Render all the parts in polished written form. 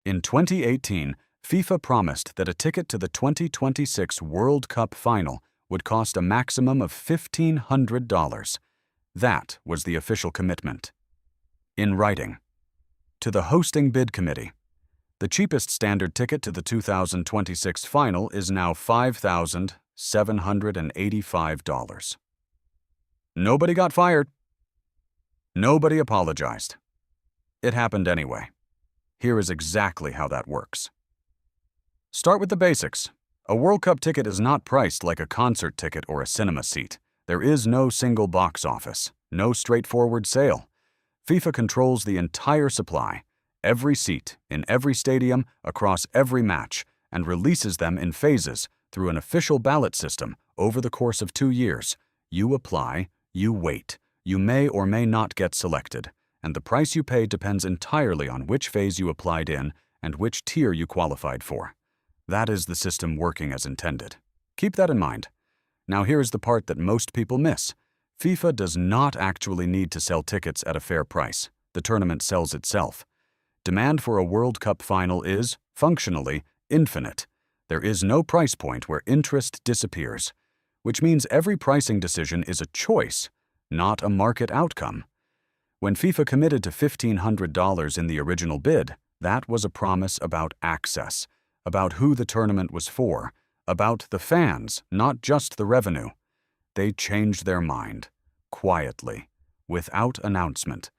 In 2018, FIFA promised that a ticket to the 2026 World Cup final would cost a maximum of $1,500. That was the official commitment. In writing, to the hosting bid committee, the cheapest standard ticket to the 2026 final is now $5,785. Nobody got fired. Nobody apologized. It happened anyway. Here is exactly how that works. Start with the basics. A World Cup ticket is not priced like a concert ticket or a cinema seat. There is no single box office, no straightforward sale. FIFA controls the entire supply, every seat, in every stadium, across every match, and releases them in phases through an official ballot system over the course of 2 years. You apply, you wait, you may or may not get selected, and the price you pay depends entirely on which phase you applied in and which tier you qualified for. That is the system working as intended. Keep that in mind. Now here is the part that most people miss. FIFA does not actually need to sell tickets at a fair price. The tournament sells itself. Demand for a World Cup final is, functionally, infinite. There is no price point where interest disappears, which means every pricing decision is a choice, not a market outcome. When FIFA committed to $1,500 in the original bid, that was a promise about access, about who the tournament was for, about the fans, not just the revenue. They changed their mind, quietly, without announcement.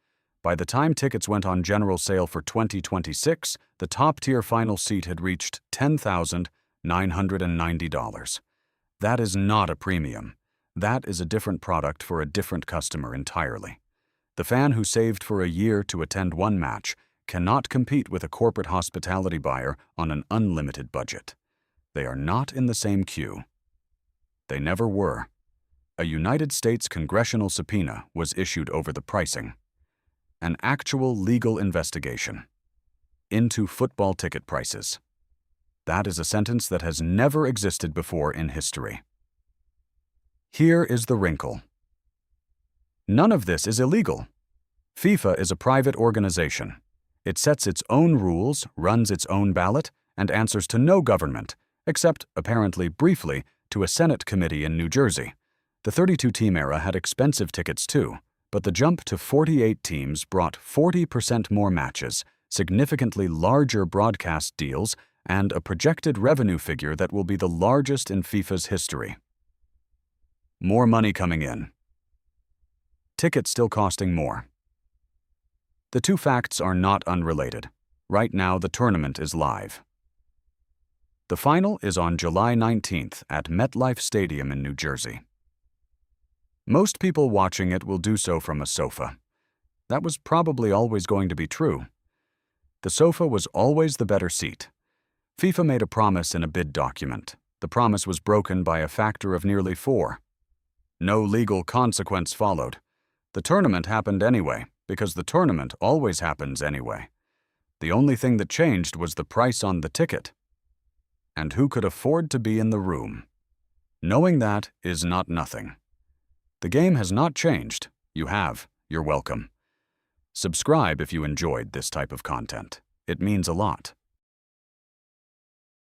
By the time tickets went on general sale for 2026, the top-tier final seat had reached $10,990. That is not a premium. That is a different product for a different customer entirely. The fan who saved for a year to attend one match cannot compete with a corporate hospitality buyer on an unlimited budget. They are not in the same queue. They never were. A United States congressional subpoena was issued over the pricing. An actual legal investigation into football ticket prices. That is a sentence that has never existed before in history. Here is the wrinkle. None of this is illegal. FIFA is a private organization. It sets its own rules, runs its own ballot, and answers to no government, except, apparently briefly, to a Senate committee in New Jersey. The 32-team era had expensive tickets too, but the jump to 48 teams brought 40% more matches, significantly larger broadcast deals, and a projected revenue figure that will be the largest in FIFA's history. More money coming in. Tickets still costing more. The two facts are not unrelated. Right now, the tournament is live. The final is on July 19th at MetLife Stadium in New Jersey. Most people watching it will do so from a sofa. That was probably always going to be true. The sofa was always the better seat. FIFA made a promise in a bid document. The promise was broken by a factor of nearly 4. No legal consequence followed. The tournament happened anyway, because the tournament always happens anyway. The only thing that changed was the price on the ticket. And who could afford to be in the room? Knowing that is not nothing. The game has not changed. You have. You're welcome. Subscribe if you enjoyed this type of content. It means a lot.